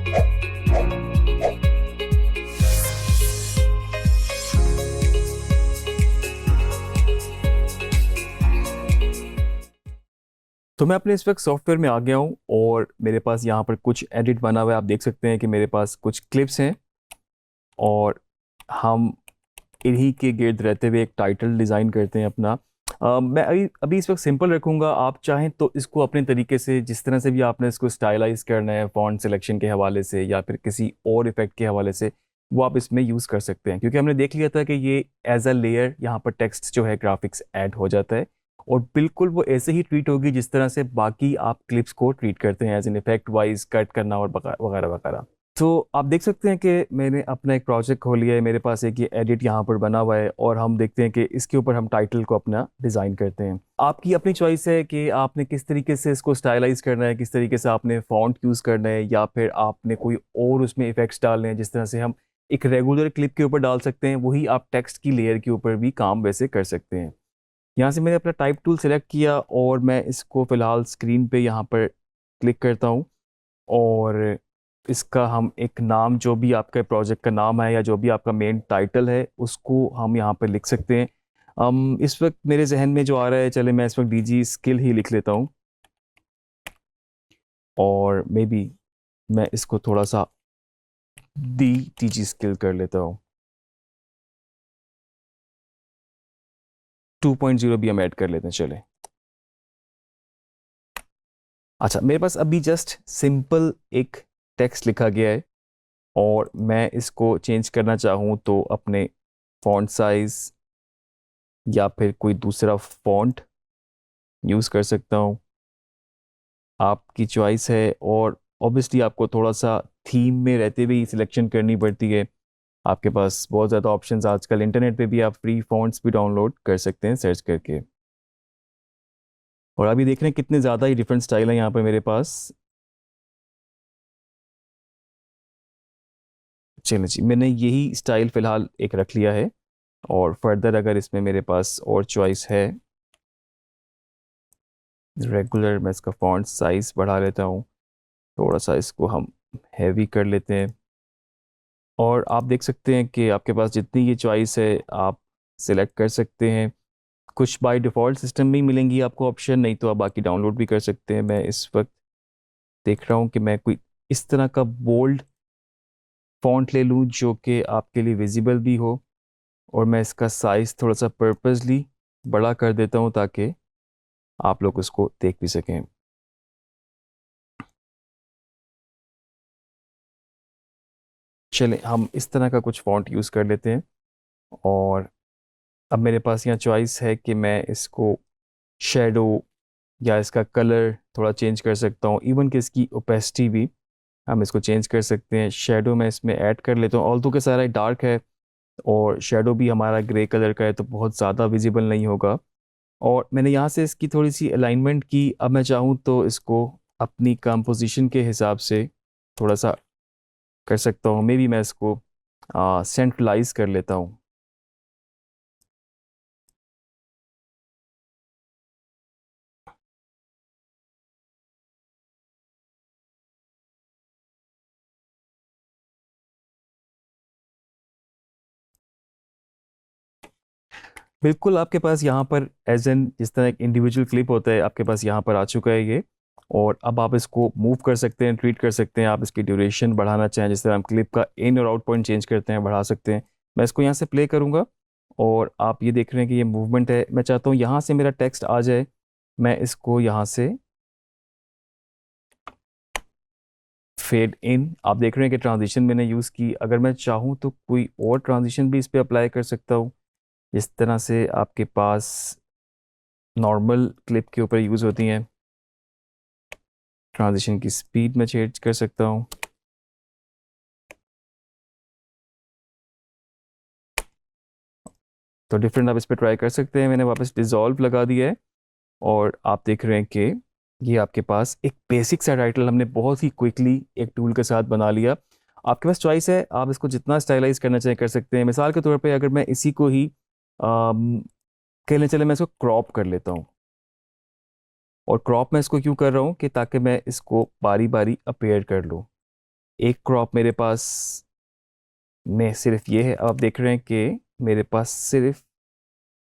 तो मैं अपने इस वक्त सॉफ्टवेयर में आ गया हूँ और मेरे पास यहाँ पर कुछ एडिट बना हुआ है। आप देख सकते हैं कि मेरे पास कुछ क्लिप्स हैं और हम इन्हीं के गिर्द रहते हुए एक टाइटल डिज़ाइन करते हैं अपना। मैं अभी अभी इस वक्त सिंपल रखूँगा। आप चाहें तो इसको अपने तरीके से, जिस तरह से भी आपने इसको स्टाइलाइज करना है, फॉन्ट सिलेक्शन के हवाले से या फिर किसी और इफेक्ट के हवाले से, वो आप इसमें यूज़ कर सकते हैं। क्योंकि हमने देख लिया था कि ये एज अ लेयर यहाँ पर टेक्स्ट जो है ग्राफिक्स ऐड हो जाता है और बिल्कुल वो ऐसे ही ट्रीट होगी जिस तरह से बाकी आप क्लिप्स को ट्रीट करते हैं, as an effect wise cut करना और वगैरह वगैरह। तो आप देख सकते हैं कि मैंने अपना एक प्रोजेक्ट खोल लिया है। मेरे पास एक ये एडिट यहाँ पर बना हुआ है और हम देखते हैं कि इसके ऊपर हम टाइटल को अपना डिज़ाइन करते हैं। आपकी अपनी चॉइस है कि आपने किस तरीके से इसको स्टाइलाइज करना है, किस तरीके से आपने फॉन्ट यूज़ करना है, या फिर आपने कोई और उसमें इफेक्ट्स डालने हैं। जिस तरह से हम एक रेगुलर क्लिप के ऊपर डाल सकते हैं, वही आप टेक्स्ट की लेयर के ऊपर भी काम वैसे कर सकते हैं। यहाँ से मैंने अपना टाइप टूल सेलेक्ट किया और मैं इसको फ़िलहाल स्क्रीन पे यहाँ पर क्लिक करता हूँ और इसका हम एक नाम, जो भी आपके प्रोजेक्ट का नाम है या जो भी आपका मेन टाइटल है, उसको हम यहाँ पर लिख सकते हैं। इस वक्त मेरे जहन में जो आ रहा है, चले मैं इस वक्त डीजी स्किल ही लिख लेता हूँ और मे बी मैं इसको थोड़ा सा डी टीजी स्किल कर लेता हूँ। 2.0 भी हम ऐड कर लेते हैं, चले। अच्छा, मेरे पास अभी जस्ट सिंपल एक टेक्स्ट लिखा गया है और मैं इसको चेंज करना चाहूँ तो अपने फॉन्ट साइज या फिर कोई दूसरा फॉन्ट यूज़ कर सकता हूँ। आपकी चॉइस है और ऑब्वियसली आपको थोड़ा सा थीम में रहते हुए ही सिलेक्शन करनी पड़ती है। आपके पास बहुत ज़्यादा ऑप्शंस आजकल इंटरनेट पे भी, आप फ्री फॉन्ट्स भी डाउनलोड कर सकते हैं सर्च करके। और अभी देख रहे हैं कितने ज़्यादा ही डिफरेंट स्टाइल है यहाँ पर मेरे पास। चलिए जी, मैंने यही स्टाइल फ़िलहाल एक रख लिया है और फर्दर अगर इसमें मेरे पास और चॉइस है, रेगुलर, मैं इसका फॉन्ट साइज़ बढ़ा लेता हूँ, थोड़ा सा इसको हम हैवी कर लेते हैं। और आप देख सकते हैं कि आपके पास जितनी ये चॉइस है आप सिलेक्ट कर सकते हैं। कुछ बाय डिफ़ॉल्ट सिस्टम में ही मिलेंगी आपको ऑप्शन, नहीं तो आप बाकी डाउनलोड भी कर सकते हैं। मैं इस वक्त देख रहा हूँ कि मैं कोई इस तरह का बोल्ड फॉन्ट ले लूँ जो कि आपके लिए विजिबल भी हो, और मैं इसका साइज़ थोड़ा सा पर्पसली बड़ा कर देता हूँ ताकि आप लोग उसको देख भी सकें। चलें, हम इस तरह का कुछ फ़ॉन्ट यूज़ कर लेते हैं और अब मेरे पास यहाँ चॉइस है कि मैं इसको शेडो या इसका कलर थोड़ा चेंज कर सकता हूँ, इवन कि इसकी ओपेसिटी भी हम इसको चेंज कर सकते हैं। शेडो मैं इसमें ऐड कर लेता हूँ, ऑल्दो के सारा डार्क है और शेडो भी हमारा ग्रे कलर का है तो बहुत ज़्यादा विजिबल नहीं होगा। और मैंने यहाँ से इसकी थोड़ी सी अलाइनमेंट की। अब मैं चाहूँ तो इसको अपनी कंपोजिशन के हिसाब से थोड़ा सा कर सकता हूँ। मे बी मैं इसको सेंट्रलाइज कर लेता हूँ। बिल्कुल, आपके पास यहाँ पर एज एन, जिस तरह एक इंडिविजुअल क्लिप होता है, आपके पास यहाँ पर आ चुका है ये। और अब आप इसको मूव कर सकते हैं, ट्रीट कर सकते हैं। आप इसकी ड्यूरेशन बढ़ाना चाहें, जिस तरह हम क्लिप का इन और आउट पॉइंट चेंज करते हैं, बढ़ा सकते हैं। मैं इसको यहाँ से प्ले करूँगा और आप ये देख रहे हैं कि ये मूवमेंट है। मैं चाहता हूँ यहाँ से मेरा टेक्स्ट आ जाए, मैं इसको यहाँ से फेड इन, आप देख रहे हैं कि ट्रांजिशन मैंने यूज़ की। अगर मैं चाहूँ तो कोई और ट्रांजिशन भी इस पर अप्लाई कर सकता हूँ, जिस तरह से आपके पास नॉर्मल क्लिप के ऊपर यूज़ होती हैं। ट्रांजिशन की स्पीड में चेंज कर सकता हूँ। तो डिफरेंट आप इस पर ट्राई कर सकते हैं। मैंने वापस डिज़ोल्व लगा दिया है और आप देख रहे हैं कि ये आपके पास एक बेसिक सा टाइटल हमने बहुत ही क्विकली एक टूल के साथ बना लिया। आपके पास चॉइस है, आप इसको जितना स्टाइलाइज करना चाहें कर सकते हैं। मिसाल के तौर पे अगर मैं इसी को ही कहने चले, मैं इसको क्रॉप कर लेता हूँ। और क्रॉप मैं इसको क्यों कर रहा हूँ कि ताकि मैं इसको बारी बारी अपेयर कर लूँ। एक क्रॉप मेरे पास में सिर्फ ये है। अब आप देख रहे हैं कि मेरे पास सिर्फ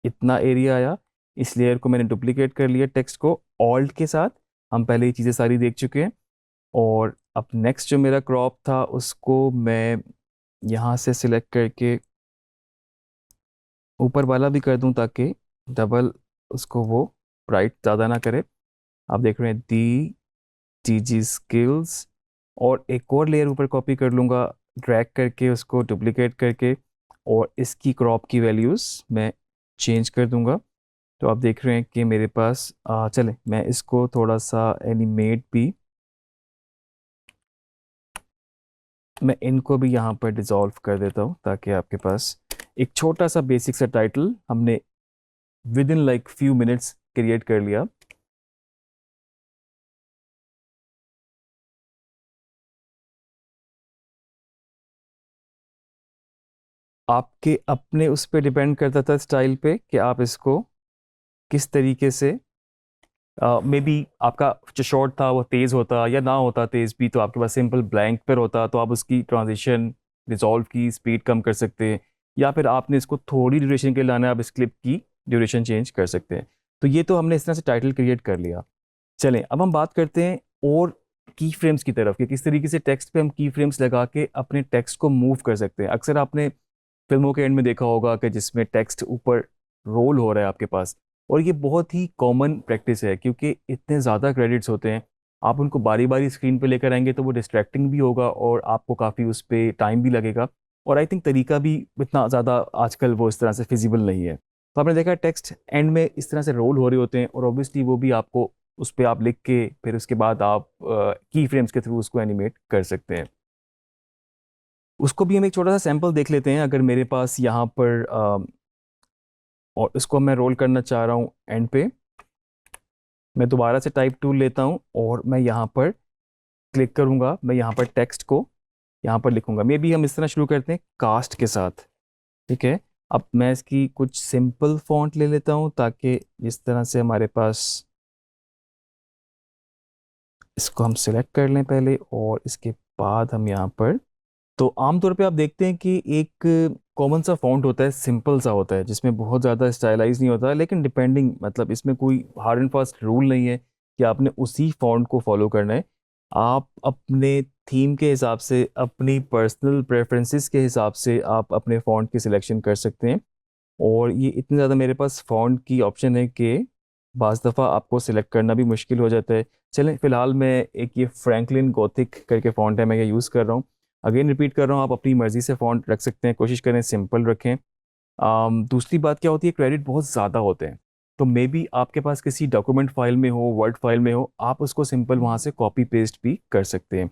इतना एरिया आया। इस लेयर को मैंने डुप्लीकेट कर लिया टेक्स्ट को ऑल्ट के साथ। हम पहले ये चीज़ें सारी देख चुके हैं। और अब नेक्स्ट जो मेरा क्रॉप था उसको मैं यहाँ से सिलेक्ट करके ऊपर वाला भी कर दूं ताकि डबल उसको वो ब्राइट ज़्यादा ना करे। आप देख रहे हैं दी टी जी स्किल्स। और एक और लेयर ऊपर कॉपी कर लूँगा ड्रैग करके उसको डुप्लीकेट करके, और इसकी क्रॉप की वैल्यूज़ मैं चेंज कर दूंगा। तो आप देख रहे हैं कि मेरे पास चले मैं इसको थोड़ा सा एनिमेट भी, मैं इनको भी यहाँ पर डिज़ोल्व कर देता हूँ ताकि आपके पास एक छोटा सा बेसिक सा टाइटल हमने with in like few minutes create कर लिया। आपके अपने उस पर डिपेंड करता था स्टाइल पे कि आप इसको किस तरीके से, मे बी आपका जो शॉट था वो तेज़ होता या ना होता तेज़ भी, तो आपके पास सिंपल ब्लैंक पर होता तो आप उसकी ट्रांजिशन रिजॉल्व की स्पीड कम कर सकते हैं, या फिर आपने इसको थोड़ी ड्यूरेशन के लिए लाना है आप इस क्लिप की ड्यूरेशन चेंज कर सकते हैं। तो ये तो हमने इस तरह से टाइटल क्रिएट कर लिया। चलें अब हम बात करते हैं और की फ्रेम्स की तरफ कि किस तरीके से टेक्स्ट पे हम की फ्रेम्स लगा के अपने टेक्स्ट को मूव कर सकते हैं। अक्सर आपने फिल्मों के एंड में देखा होगा कि जिसमें टेक्स्ट ऊपर रोल हो रहा है आपके पास, और ये बहुत ही कॉमन प्रैक्टिस है क्योंकि इतने ज़्यादा क्रेडिट्स होते हैं। आप उनको बारी बारी स्क्रीन पे लेकर आएंगे तो वो डिस्ट्रैक्टिंग भी होगा और आपको काफ़ी उस पर टाइम भी लगेगा, और आई थिंक तरीका भी इतना ज़्यादा आजकल वो इस तरह से फिजिबल नहीं है। तो आपने देखा टेक्स्ट एंड में इस तरह से रोल हो रहे होते हैं, और ऑब्वियसली वो भी आपको उस पर आप लिख के फिर उसके बाद आप की फ्रेम्स के थ्रू उसको एनिमेट कर सकते हैं। उसको भी हम एक छोटा सा सैंपल देख लेते हैं। अगर मेरे पास यहाँ पर और इसको मैं रोल करना चाह रहा हूँ एंड पे, मैं दोबारा से टाइप टूल लेता हूँ और मैं यहाँ पर क्लिक करूँगा। मैं यहाँ पर टेक्स्ट को यहाँ पर लिखूँगा। मे बी हम इस तरह शुरू करते हैं कास्ट के साथ, ठीक है। अब मैं इसकी कुछ सिंपल फॉन्ट ले लेता हूँ ताकि जिस तरह से हमारे पास, इसको हम सिलेक्ट कर लें पहले और इसके बाद हम यहाँ पर, तो आमतौर पे आप देखते हैं कि एक कॉमन सा फॉन्ट होता है, सिंपल सा होता है जिसमें बहुत ज़्यादा स्टाइलाइज नहीं होता, लेकिन डिपेंडिंग मतलब इसमें कोई हार्ड एंड फास्ट रूल नहीं है कि आपने उसी फॉन्ट को फॉलो करना है। आप अपने थीम के हिसाब से, अपनी पर्सनल प्रेफरेंसेस के हिसाब से आप अपने फॉन्ट की सिलेक्शन कर सकते हैं। और ये इतने ज़्यादा मेरे पास फ़ॉन्ट की ऑप्शन है कि बाज़ दफ़ा आपको सिलेक्ट करना भी मुश्किल हो जाता है। चलें फ़िलहाल मैं एक ये फ्रैंकलिन गोथिक करके फ़ॉन्ट है, मैं ये यूज़ कर रहा हूँ। अगेन रिपीट कर रहा हूँ, आप अपनी मर्ज़ी से फ़ॉन्ट रख सकते हैं, कोशिश करें सिंपल रखें। दूसरी बात क्या होती है, क्रेडिट बहुत ज़्यादा होते हैं, तो मे बी आपके पास किसी डॉक्यूमेंट फाइल में हो, वर्ड फाइल में हो, आप उसको सिंपल वहाँ से कॉपी पेस्ट भी कर सकते हैं।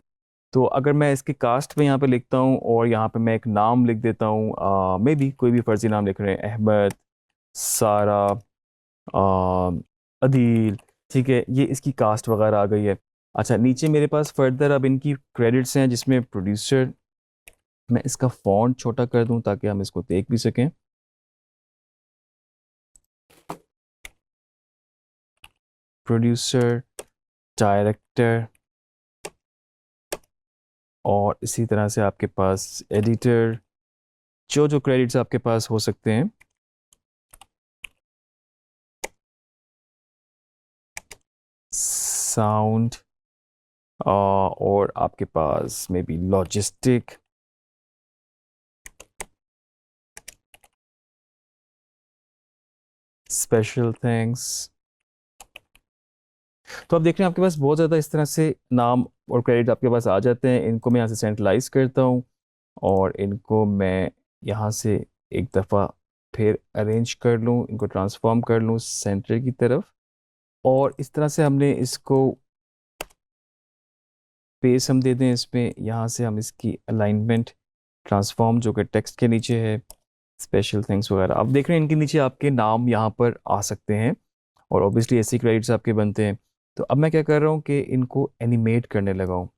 तो अगर मैं इसके कास्ट में यहाँ पे लिखता हूँ और यहाँ पे मैं एक नाम लिख देता हूँ, मे बी कोई भी फर्जी नाम लिख रहे हैं, अहमद, सारा, अदील, ठीक है, ये इसकी कास्ट वगैरह आ गई है। अच्छा, नीचे मेरे पास फर्दर अब इनकी क्रेडिट्स हैं जिसमें प्रोड्यूसर, मैं इसका फॉन्ट छोटा कर दूं ताकि हम इसको देख भी सकें। प्रोड्यूसर, डायरेक्टर, और इसी तरह से आपके पास एडिटर, जो जो क्रेडिट्स आपके पास हो सकते हैं। साउंड, और आपके पास may be logistic, special things. तो आप देख रहे हैं आपके पास बहुत ज़्यादा इस तरह से नाम और क्रेडिट आपके पास आ जाते हैं। इनको मैं यहाँ से सेंट्रलाइज करता हूँ और इनको मैं यहाँ से एक दफ़ा फिर अरेंज कर लूँ, इनको ट्रांसफॉर्म कर लूँ सेंटर की तरफ, और इस तरह से हमने इसको स्पेस हम दे दें इसमें। यहाँ से हम इसकी अलाइनमेंट ट्रांसफॉर्म जो कि टेक्स्ट के नीचे है, स्पेशल थिंग्स वगैरह, आप देख रहे हैं इनके नीचे आपके नाम यहाँ पर आ सकते हैं, और ऑब्वियसली ऐसे क्रेडिट्स आपके बनते हैं। तो अब मैं क्या कर रहा हूँ कि इनको एनिमेट करने लगा हूँ।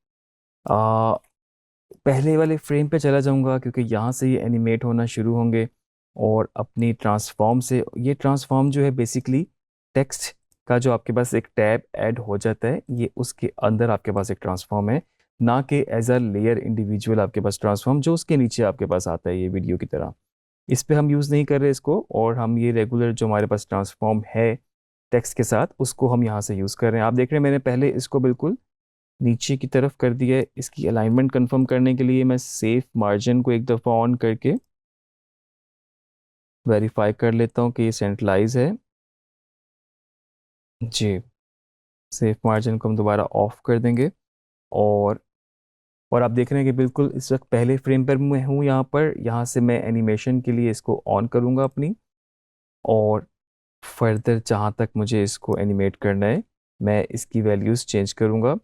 पहले वाले फ्रेम पे चला जाऊँगा क्योंकि यहाँ से ये एनिमेट होना शुरू होंगे, और अपनी ट्रांसफॉर्म से, ये ट्रांसफॉर्म जो है बेसिकली टेक्स्ट का जो आपके पास एक टैब ऐड हो जाता है, ये उसके अंदर आपके पास एक ट्रांसफॉर्म है ना कि एज अ लेयर इंडिविजुअल आपके पास ट्रांसफॉर्म जो उसके नीचे आपके पास आता है ये वीडियो की तरह। इस पे हम यूज़ नहीं कर रहे इसको, और हम ये रेगुलर जो हमारे पास ट्रांसफॉर्म है टेक्स्ट के साथ उसको हम यहाँ से यूज़ कर रहे हैं। आप देख रहे हैं मैंने पहले इसको बिल्कुल नीचे की तरफ कर दिया है। इसकी अलाइनमेंट कंफर्म करने के लिए मैं सेफ मार्जिन को एक दफ़ा ऑन करके वेरीफाई कर लेता हूँ कि ये सेंट्रलाइज है। जी, सेफ मार्जिन को हम दोबारा ऑफ कर देंगे। और आप देख रहे हैं कि बिल्कुल इस वक्त पहले फ्रेम पर मैं हूँ यहाँ पर। यहाँ से मैं एनिमेशन के लिए इसको ऑन करूँगा अपनी, और फर्दर जहाँ तक मुझे इसको एनिमेट करना है मैं इसकी वैल्यूज़ चेंज करूँगा।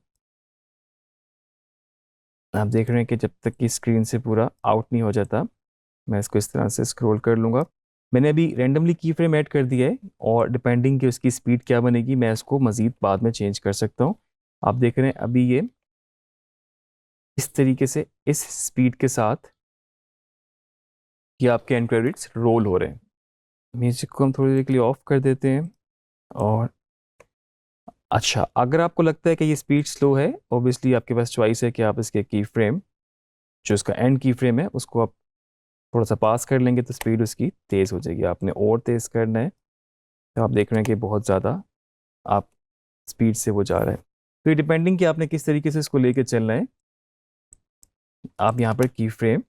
आप देख रहे हैं कि जब तक कि स्क्रीन से पूरा आउट नहीं हो जाता मैं इसको इस तरह से स्क्रॉल कर लूँगा। मैंने अभी रैंडमली की फ्रेम ऐड कर दिया है, और डिपेंडिंग कि उसकी स्पीड क्या बनेगी मैं इसको मज़ीद बाद में चेंज कर सकता हूँ। आप देख रहे हैं अभी ये इस तरीके से इस स्पीड के साथ ये आपके एंड क्रेडिट्स रोल हो रहे हैं। म्यूजिक को हम थोड़ी देर के लिए ऑफ कर देते हैं। और अच्छा, अगर आपको लगता है कि ये स्पीड स्लो है, ऑब्वियसली आपके पास चॉइस है कि आप इसके की फ्रेम जो इसका एंड की फ्रेम है उसको आप थोड़ा सा पास कर लेंगे तो स्पीड उसकी तेज़ हो जाएगी। आपने और तेज़ करना है तो आप देख रहे हैं कि बहुत ज़्यादा आप स्पीड से वो जा रहा है। तो ये डिपेंडिंग कि आपने किस तरीके से इसको लेके चलना है, आप यहाँ पर की फ्रेम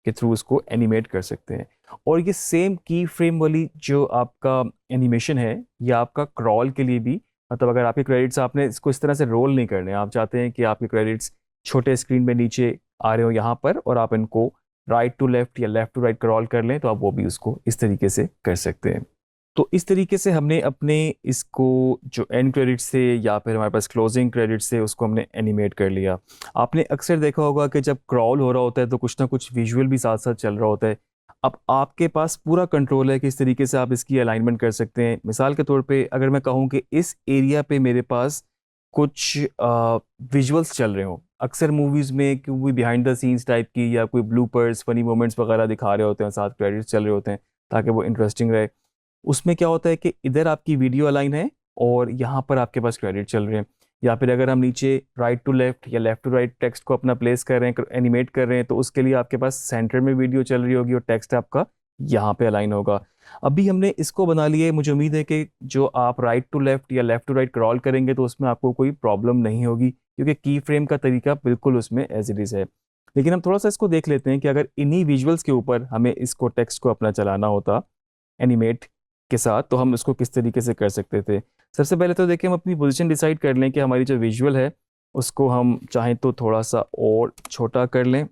के थ्रू उसको एनिमेट कर सकते हैं। और ये सेम की फ्रेम वाली जो आपका एनिमेशन है ये आपका क्रॉल के लिए भी, मतलब अगर आपके क्रेडिट्स आपने इसको इस तरह से रोल नहीं करने, आप चाहते हैं कि आपके क्रेडिट्स छोटे स्क्रीन में नीचे आ रहे हो यहाँ पर और आप इनको राइट टू लेफ्ट या लेफ्ट टू राइट क्रॉल कर लें, तो आप वो भी उसको इस तरीके से कर सकते हैं। तो इस तरीके से हमने अपने इसको जो एंड क्रेडिट से या फिर हमारे पास क्लोजिंग क्रेडिट से उसको हमने एनिमेट कर लिया। आपने अक्सर देखा होगा कि जब क्रॉल हो रहा होता है तो कुछ ना कुछ विजुअल भी साथ साथ चल रहा होता है। अब आपके पास पूरा कंट्रोल है कि इस तरीके से आप इसकी अलाइनमेंट कर सकते हैं। मिसाल के तौर पे अगर मैं कहूँ कि इस एरिया पे मेरे पास कुछ विजुअल्स चल रहे हों, अक्सर मूवीज़ में कोई बिहाइंड द सीन्स टाइप की या कोई ब्लूपर्स फनी मोमेंट्स वगैरह दिखा रहे होते हैं, साथ क्रेडिट्स चल रहे होते हैं ताकि वो इंटरेस्टिंग रहे। उसमें क्या होता है कि इधर आपकी वीडियो अलाइन है और यहाँ पर आपके पास क्रेडिट चल रहे हैं। या फिर अगर हम नीचे राइट टू लेफ्ट या लेफ्ट टू राइट टेक्स्ट को अपना प्लेस कर रहे हैं, एनिमेट कर रहे हैं, तो उसके लिए आपके पास सेंटर में वीडियो चल रही होगी और टेक्स्ट आपका यहाँ पे अलाइन होगा। अभी हमने इसको बना लिया है, मुझे उम्मीद है कि जो आप राइट टू लेफ्ट या लेफ्ट टू राइट क्रॉल करेंगे तो उसमें आपको कोई प्रॉब्लम नहीं होगी, क्योंकि की फ्रेम का तरीका बिल्कुल उसमें एज इट इज़ है। लेकिन हम थोड़ा सा इसको देख लेते हैं कि अगर इन्हीं विजुअल्स के ऊपर हमें इसको टेक्स्ट को अपना चलाना होता एनिमेट के साथ तो हम इसको किस तरीके से कर सकते थे। सबसे पहले तो देखिए हम अपनी पोजीशन डिसाइड कर लें कि हमारी जो विजुअल है उसको हम चाहें तो थोड़ा सा और छोटा कर लें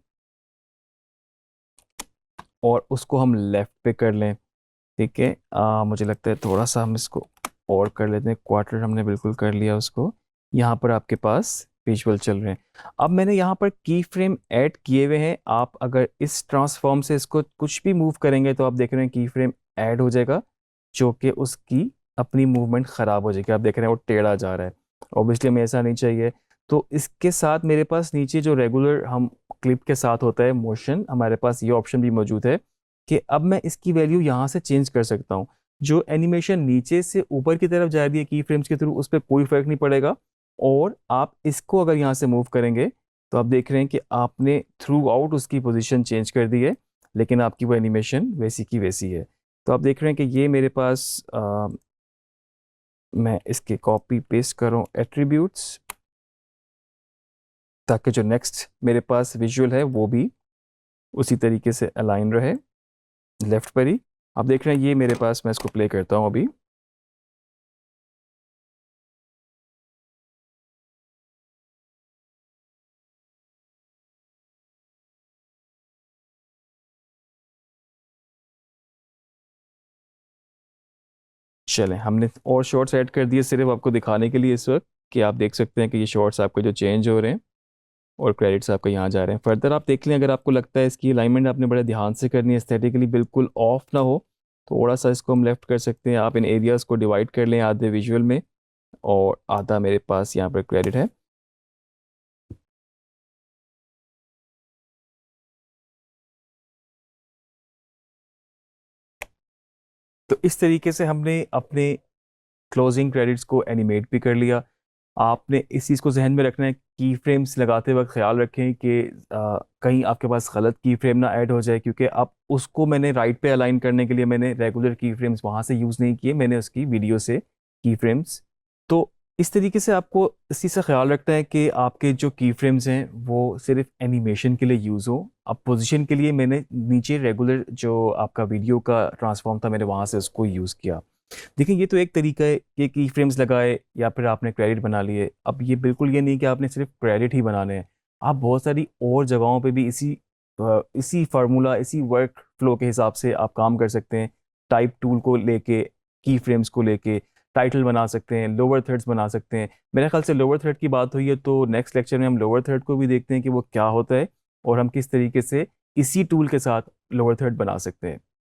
और उसको हम लेफ्ट पे कर लें। ठीक है, मुझे लगता है थोड़ा सा हम इसको और कर लेते हैं, क्वार्टर हमने बिल्कुल कर लिया उसको। यहाँ पर आपके पास विजुअल चल रहे हैं। अब मैंने यहाँ पर की फ्रेम ऐड किए हुए हैं। आप अगर इस ट्रांसफॉर्म से इसको कुछ भी मूव करेंगे तो आप देख रहे हैं की फ्रेम ऐड हो जाएगा, जो कि उसकी अपनी मूवमेंट ख़राब हो जाएगी। आप देख रहे हैं वो टेढ़ा जा रहा है, ऑब्वियसली हमें ऐसा नहीं चाहिए। तो इसके साथ मेरे पास नीचे जो रेगुलर हम क्लिप के साथ होता है मोशन, हमारे पास ये ऑप्शन भी मौजूद है कि अब मैं इसकी वैल्यू यहाँ से चेंज कर सकता हूँ। जो एनिमेशन नीचे से ऊपर की तरफ जा रही है की फ्रेम्स के थ्रू, उस पर कोई फर्क नहीं पड़ेगा। और आप इसको अगर यहाँ से मूव करेंगे तो आप देख रहे हैं कि आपने थ्रू आउट उसकी पोजीशन चेंज कर दी है, लेकिन आपकी वो एनिमेशन वैसी की वैसी है। तो आप देख रहे हैं कि ये मेरे पास मैं इसके कॉपी पेस्ट कर रहा हूँ एट्रीब्यूट्स, ताकि जो नेक्स्ट मेरे पास विजुअल है वो भी उसी तरीके से अलाइन रहे लेफ्ट पर ही। आप देख रहे हैं ये मेरे पास, मैं इसको प्ले करता हूँ अभी। चलें, हमने और शॉर्ट्स ऐड कर दिए सिर्फ आपको दिखाने के लिए इस वक्त कि आप देख सकते हैं कि ये शॉर्ट्स आपके जो चेंज हो रहे हैं और क्रेडिट्स आपके यहाँ जा रहे हैं। फर्दर आप देख लें, अगर आपको लगता है इसकी अलाइनमेंट आपने बड़े ध्यान से करनी है, एस्थेटिकली बिल्कुल ऑफ ना हो, थोड़ा सा इसको हम लेफ्ट कर सकते हैं। आप इन एरियाज़ को डिवाइड कर लें, आधे विजुअल में और आधा मेरे पास यहाँ पर क्रेडिट है। तो इस तरीके से हमने अपने क्लोजिंग क्रेडिट्स को एनिमेट भी कर लिया। आपने इस चीज़ को जहन में रखना है, की फ्रेम्स लगाते वक्त ख्याल रखें कि कहीं आपके पास गलत की फ्रेम ना ऐड हो जाए, क्योंकि आप उसको, मैंने राइट पे अलाइन करने के लिए मैंने रेगुलर की फ्रेम्स वहाँ से यूज़ नहीं किए, मैंने उसकी वीडियो से की फ्रेम्स। तो इस तरीके से आपको इस चीज़ का ख्याल रखना है कि आपके जो की फ्रेम्स हैं वो सिर्फ एनिमेशन के लिए यूज़ हो। अब पोजीशन के लिए मैंने नीचे रेगुलर जो आपका वीडियो का ट्रांसफॉर्म था, मैंने वहाँ से उसको यूज़ किया। देखिए, ये तो एक तरीका है कि की फ्रेम्स लगाए या फिर आपने क्रेडिट बना लिए। अब ये बिल्कुल ये नहीं कि आपने सिर्फ क्रेडिट ही बनाने हैं, आप बहुत सारी और जगहों पे भी इसी फार्मूला, इसी वर्क फ्लो के हिसाब से आप काम कर सकते हैं। टाइप टूल को लेके, की फ्रेम्स को लेके टाइटल बना सकते हैं, लोअर थर्ड्स बना सकते हैं। मेरे ख्याल से लोअर थर्ड की बात हुई है, तो नेक्स्ट लेक्चर में हम लोअर थर्ड को भी देखते हैं कि वो क्या होता है और हम किस तरीके से इसी टूल के साथ लोअर थर्ड बना सकते हैं।